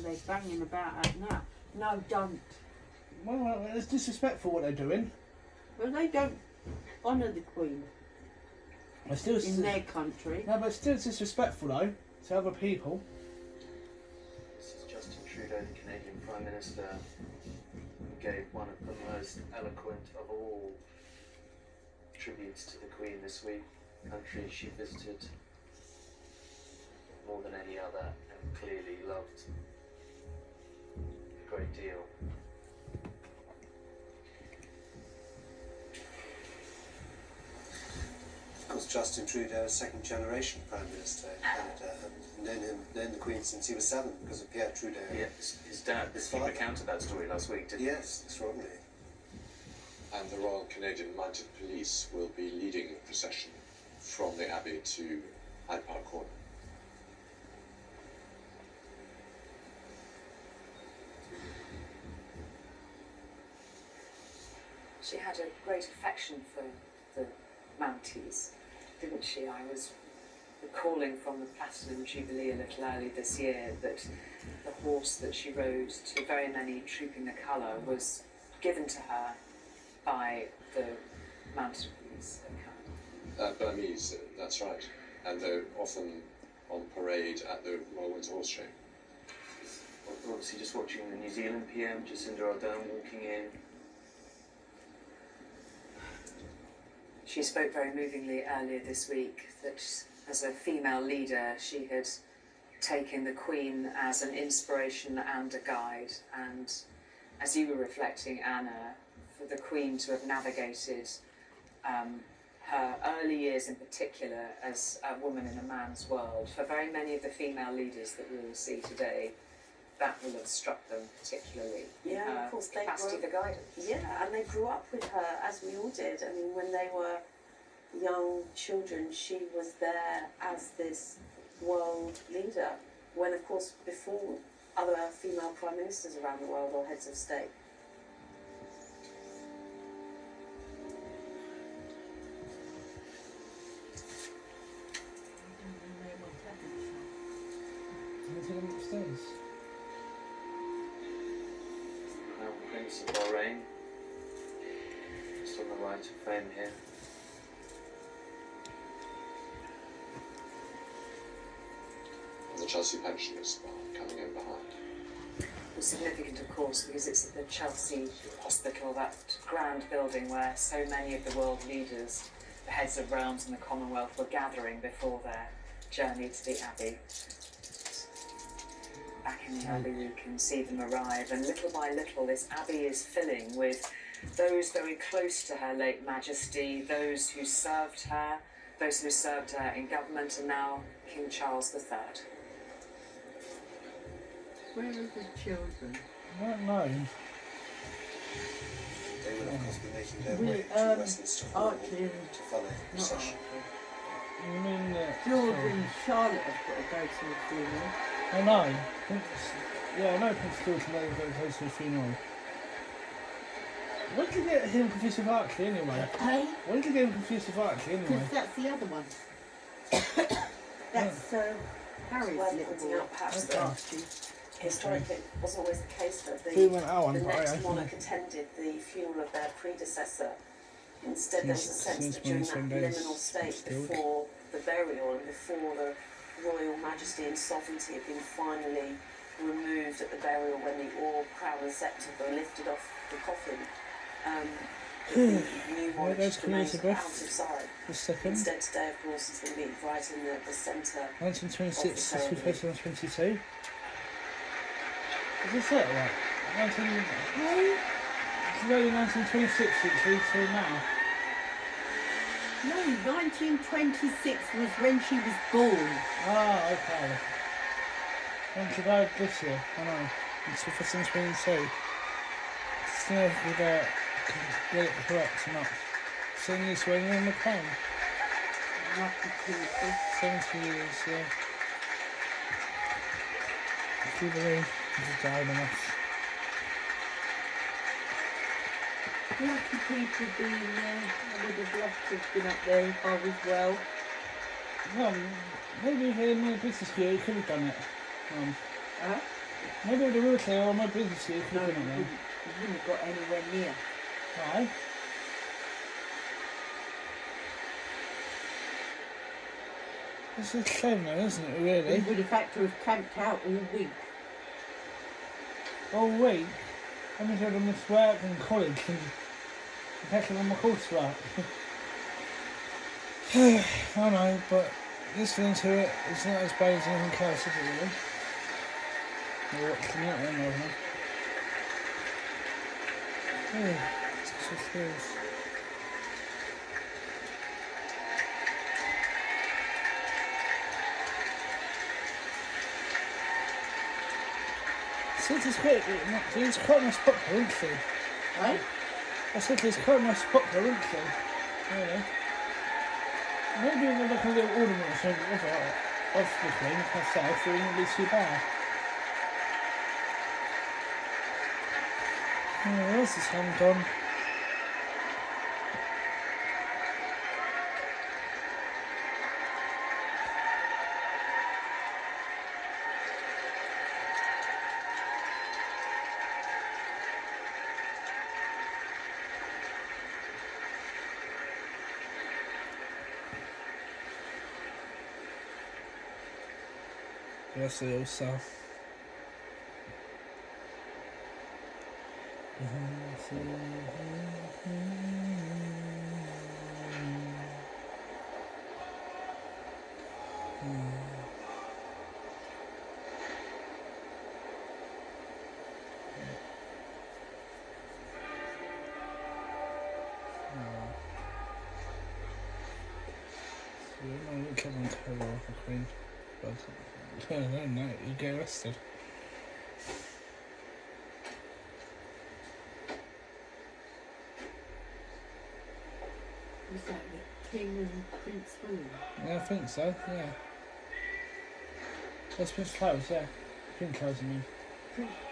they're banging about at now. No, don't. Well, it's disrespectful what they're doing. Well, they don't honour the Queen It's still in their country. No, but it's still disrespectful though to other people. This is Justin Trudeau, the Canadian Prime Minister, who gave one of the most eloquent of all tributes to the Queen this week. The country she visited more than any other and clearly loved a great deal. Of course, Justin Trudeau is second generation Prime Minister in Canada, and known the Queen since he was 7 because of Pierre Trudeau. Yeah, his dad, he recounted that story last week, didn't he? Yes, extraordinary. And the Royal Canadian Mounted Police will be leading the procession from the Abbey to Hyde Park Corner. She had a great affection for the Mounties, didn't she? I was recalling from the Platinum Jubilee a little early this year that the horse that she rode to very many Trooping the Colour was given to her by the Mounted Police. Burmese, that's right. And they're often on parade at the Royal Windsor Horse Show. We're obviously just watching the New Zealand PM, Jacinda Ardern, walking in. She spoke very movingly earlier this week that as a female leader she had taken the Queen as an inspiration and a guide, and as you were reflecting, Anna, for the Queen to have navigated her early years in particular as a woman in a man's world, for very many of the female leaders that we will see today, that will have struck them particularly. Yeah, of course, they capacity for guidance. Yeah, and they grew up with her, as we all did. I mean, when they were young children, she was there as this world leader, when, of course, before other female prime ministers around the world or heads of state. Upstairs. Crown Prince of Bahrain, just on the right of fame here. And the Chelsea pensioners are coming in behind. Was significant, of course, because it's at the Chelsea Hospital, that grand building where so many of the world leaders, the heads of realms in the Commonwealth, were gathering before their journey to the Abbey. Back in the Abbey you can see them arrive, and little by little this Abbey is filling with those very close to her late Majesty, those who served her in government, and now King Charles III. Where are the children? I don't know. They will, of course, be making their way to Westminster Hall to follow the procession. You mean George and Charlotte have got to go to the funeral. I know. I know Prince George and they go to the funeral. When did you get him confused with Archie anyway? Hey? When did you get him confused with Archie anyway? Because that's the other one. That's Harry's Worth little pointing boy. out perhaps Okay. that historically it wasn't always the case that Who went out the on next monarch attended the funeral of their predecessor. Instead, there was a sense that during that liminal state before the burial and before the royal majesty and sovereignty had been finally removed at the burial, when the orb, crown and sceptre were lifted off the coffin, the new monarch remained out of sight. Instead, today, of course, is going to be right in the centre. 1926 to 2022. Is this it, right? 1926 to now. No, 1926 was when she was born. Ah, okay. When she died this year, I know. It's 2022. It's never get it correct or not. Seeing this when you're on the crown. Lucky people. 70 years, yeah. Jubilee. She's died enough. Lucky people being there. I would have loved to have been up there if I was well. Well, maybe if in a business view you could have done it. Huh? Maybe with the wheelchair or my business here, No, looking you at them. wouldn't have got anywhere near. Why? It's a shame though, isn't it, We really? would have had to have camped out all week. All week, I mean, I missed work and college and catching on my coursework. I know, but listening to it, it's not as bad as anything else, is it really? Or watching it, I don't know. Yeah, it's just feels. I said he's quite a nice spot though, isn't she? Right? I said he's quite a nice spot though, isn't she? Really? Maybe we'll look a little ornament or something of the thing myself, it wouldn't be too bad. Oh, where's this hand gone? That's the old stuff. I don't come on cover off a queen. But I don't know, you get arrested. Was that the King and Prince William? Yeah, I think so, yeah. That's Prince Charles, yeah. King Charles, I mean.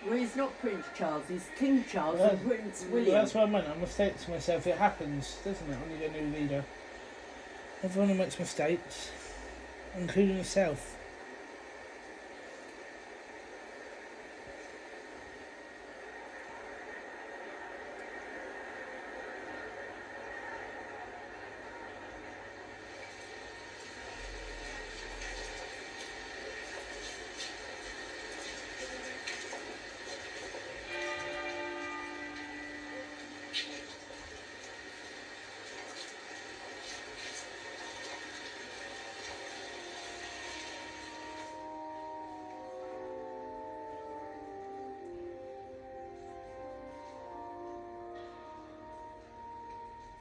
Well, he's not Prince Charles, he's King Charles Well, and Prince Well, William. that's what I meant. I mistake to myself. It happens, doesn't it, when you get a new leader? Everyone makes mistakes, including yourself.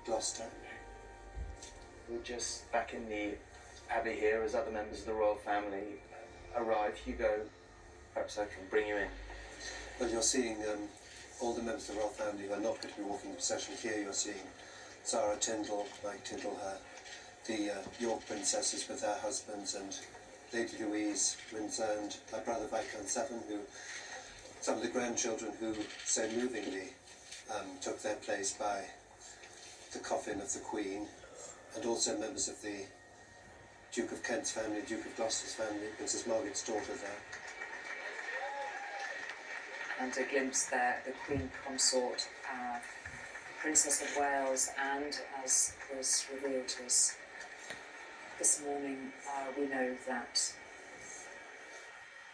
Gloucester. We're just back in the Abbey here as other members of the royal family arrive. Hugo, perhaps I can bring you in. Well, you're seeing all the members of the royal family who are not going to be walking the procession here. You're seeing Sarah Tyndall, Mike Tyndall, the York princesses with their husbands, and Lady Louise, Windsor, and my brother Viscount Severn, who some of the grandchildren who so movingly took their place by the coffin of the Queen, and also members of the Duke of Kent's family, Duke of Gloucester's family, Princess Margaret's daughter there. And a glimpse there at the Queen Consort, Princess of Wales, and as was revealed to us this morning, we know that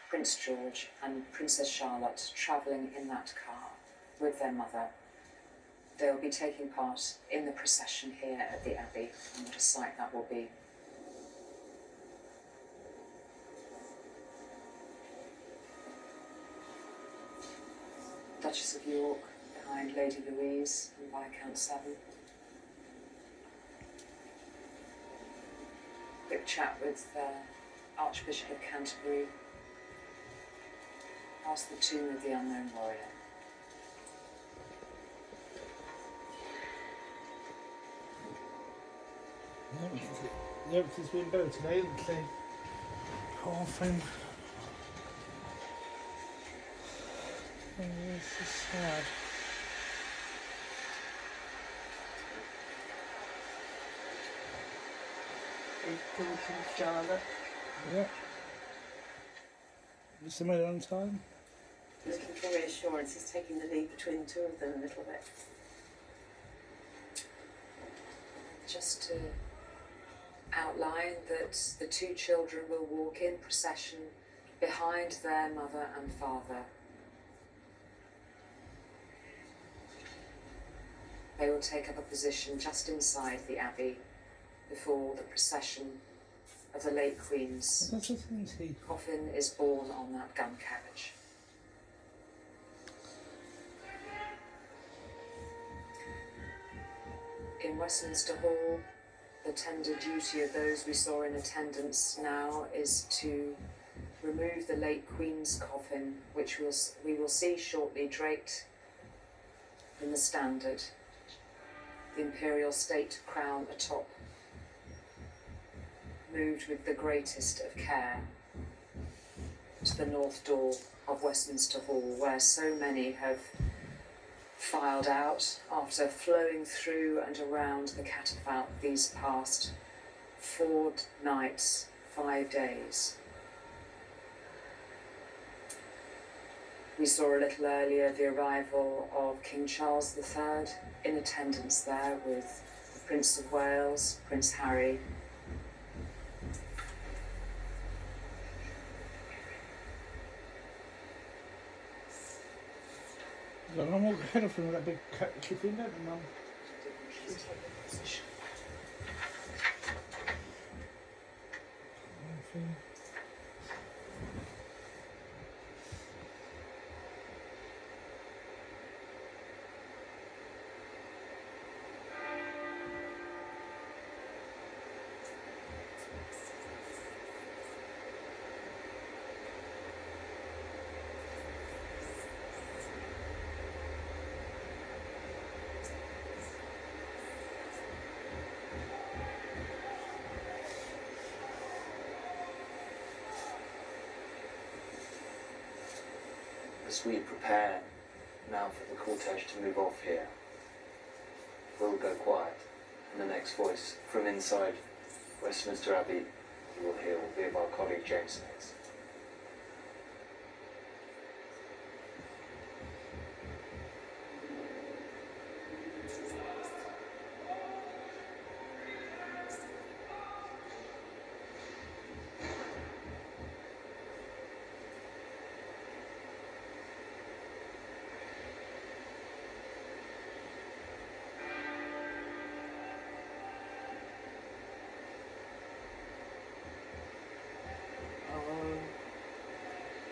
Prince George and Princess Charlotte travelling in that car with their mother. They will be taking part in the procession here at the Abbey, and what a sight that will be. Duchess of York behind Lady Louise and Viscount Severn. Quick chat with Archbishop of Canterbury past the tomb of the unknown warrior. The Emperor's been buried today, isn't he? Poor thing. Oh, this is sad. There's George and Charlotte. Yeah. Is they made it on time? looking for reassurance. He's taking the lead between the two of them a little bit. Just to outline that the two children will walk in procession behind their mother and father. They will take up a position just inside the abbey before the procession of the late Queen's coffin is borne on that gun carriage. In Westminster Hall, the tender duty of those we saw in attendance now is to remove the late Queen's coffin, which we will see shortly draped in the standard, the imperial state crown atop, moved with the greatest of care to the north door of Westminster Hall, where so many have filed out after flowing through and around the catafalque these past 4 nights, 5 days. We saw a little earlier the arrival of King Charles III in attendance there with the Prince of Wales, Prince Harry. I'm all ahead of him with that big cat clipping, don't you, Mum? As we prepare now for the cortege to move off here, we'll go quiet, and the next voice from inside Westminster Abbey you will hear will be of our colleague James Snates.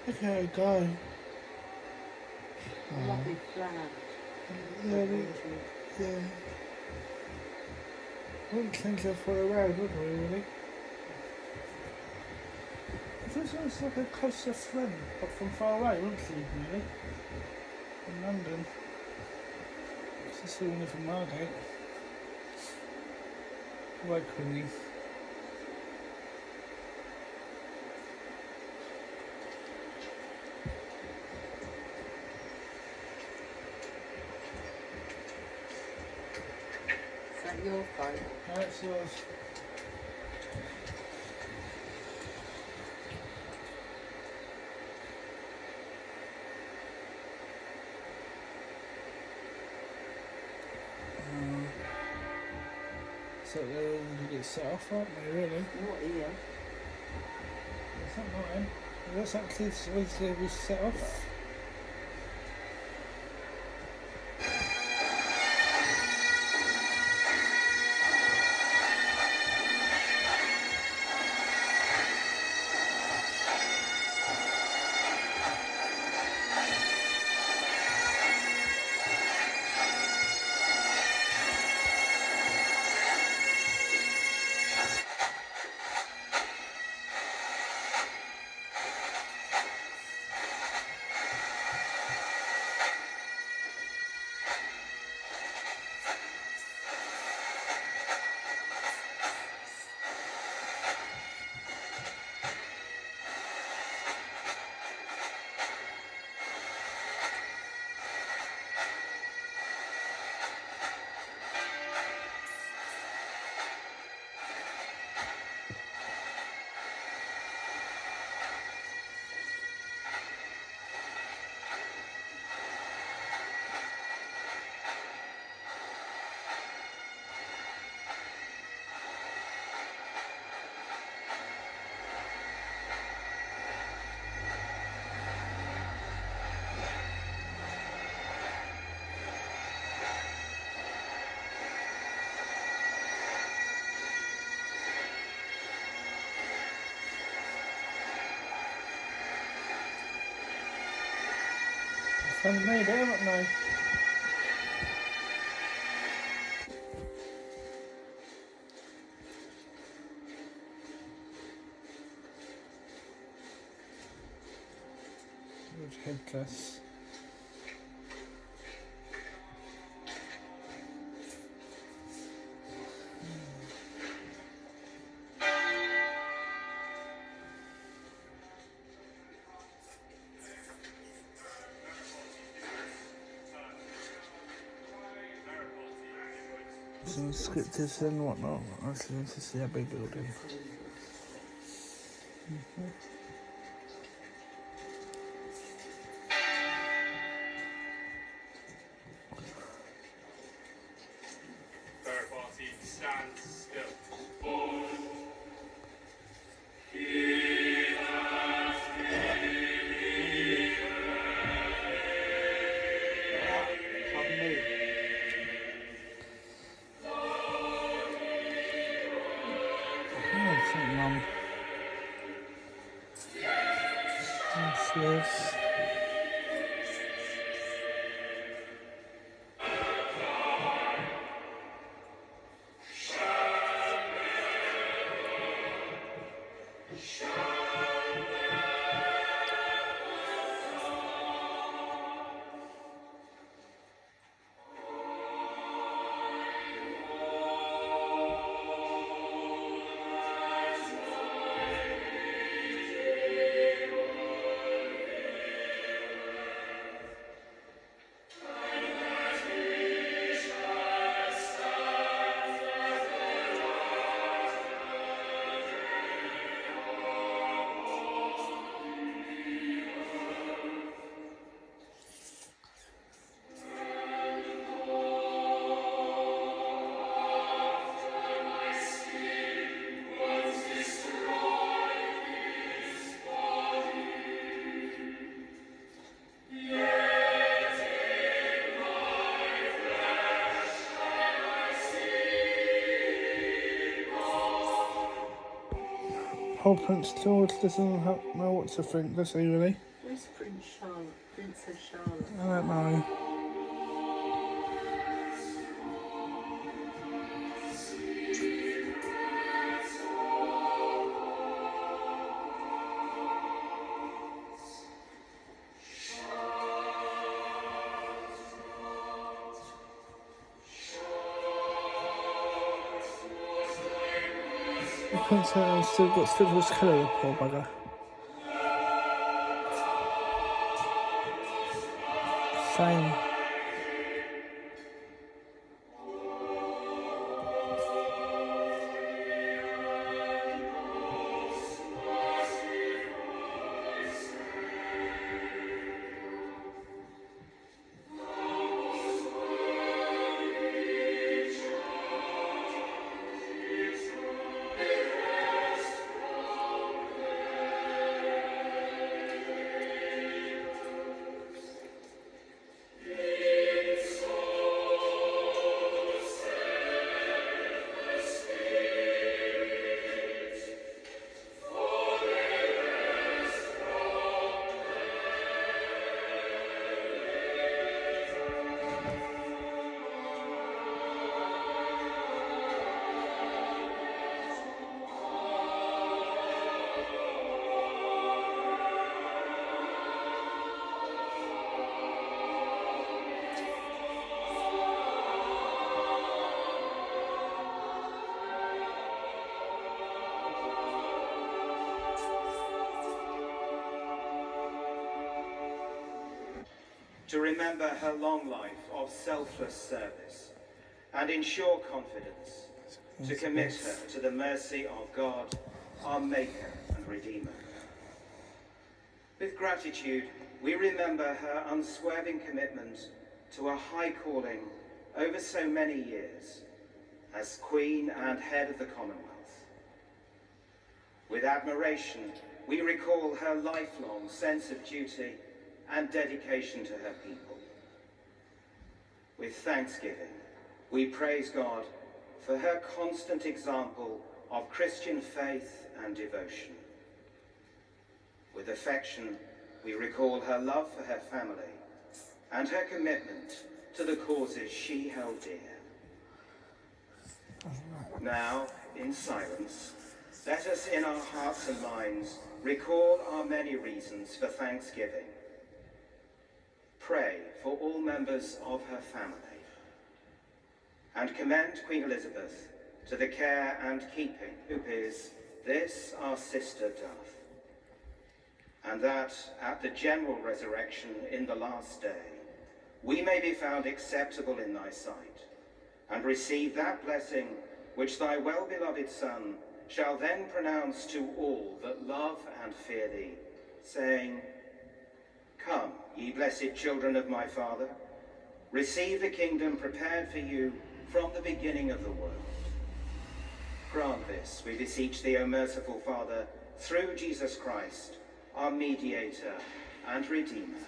Okay, go. Lovely flag. Yeah. Wouldn't think of for a road, would we, really? This one's like a closer friend, but from far away, wouldn't she, really? From London. This is the one from Margate. Why couldn't he? Is that your phone? That's yours. So they're all going to get set off, aren't they, really? Not here. Is that mine? What's that kid's always going to be set off? Haven't made it, haven't they? Good headless. Some scriptures and whatnot. I was going to see a big building. Third party stands still. Pardon me. I think Mum. Yes. Whole Prince George doesn't know what to think, does he really? Where's Prince Charlotte? Princess Charlotte? I don't know. The Prince has still got his colour, the poor bugger. Same. To remember her long life of selfless service and in sure confidence to commit her to the mercy of God, our Maker and Redeemer. With gratitude, we remember her unswerving commitment to a high calling over so many years as Queen and Head of the Commonwealth. With admiration, we recall her lifelong sense of duty and dedication to her people. With thanksgiving, we praise God for her constant example of Christian faith and devotion. With affection, we recall her love for her family and her commitment to the causes she held dear. Now, in silence, let us in our hearts and minds recall our many reasons for thanksgiving. Pray for all members of her family, and commend Queen Elizabeth to the care and keeping who is this our sister doth, and that at the general resurrection in the last day we may be found acceptable in thy sight, and receive that blessing which thy well-beloved Son shall then pronounce to all that love and fear thee, saying, Come, ye blessed children of my Father, receive the kingdom prepared for you from the beginning of the world. Grant this, we beseech thee, O merciful Father, through Jesus Christ, our mediator and Redeemer.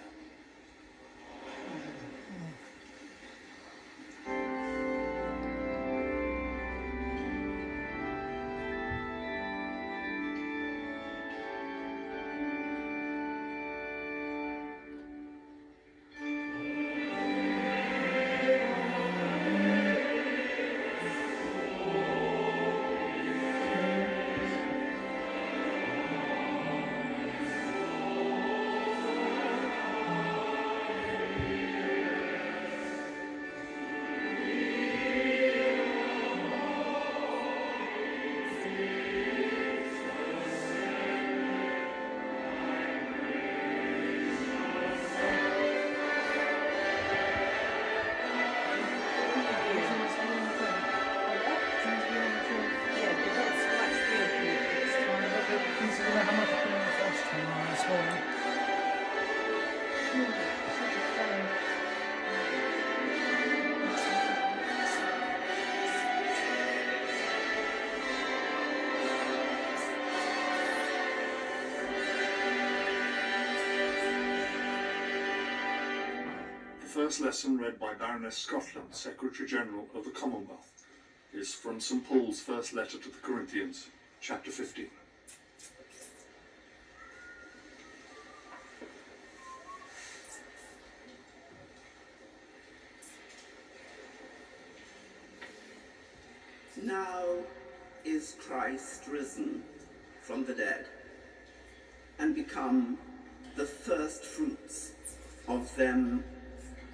The first lesson read by Baroness Scotland, Secretary-General of the Commonwealth, is from St. Paul's first letter to the Corinthians, chapter 15. Now is Christ risen from the dead and become the first fruits of them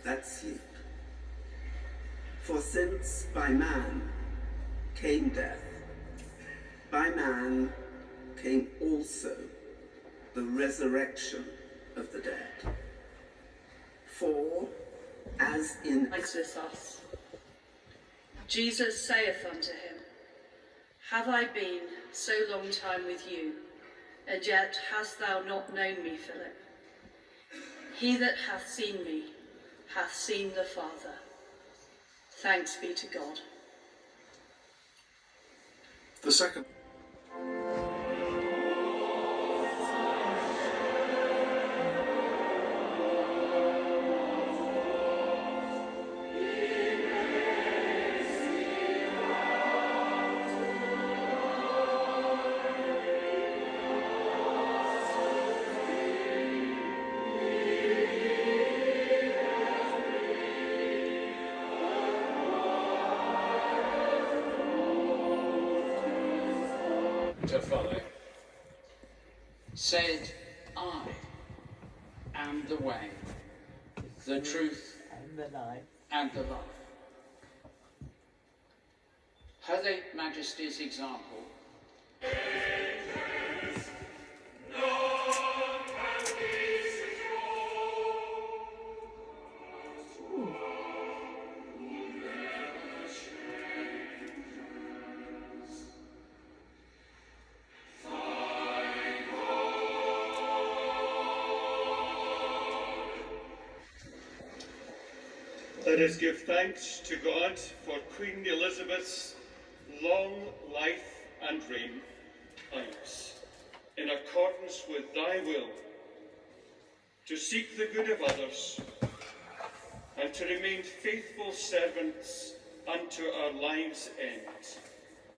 that sleep. For since by man came death, by man came also the resurrection of the dead. For as in with us, Jesus saith unto him, Have I been so long time with you, and yet hast thou not known me, Philip? He that hath seen me hath seen the Father. Thanks be to God. The second. Tuffrey said, I am the way, the truth, and the life. and the life. Her Majesty's example Let us give thanks to God for Queen Elizabeth's long life and reign, ours, in accordance with thy will, to seek the good of others, and to remain faithful servants unto our lives' end.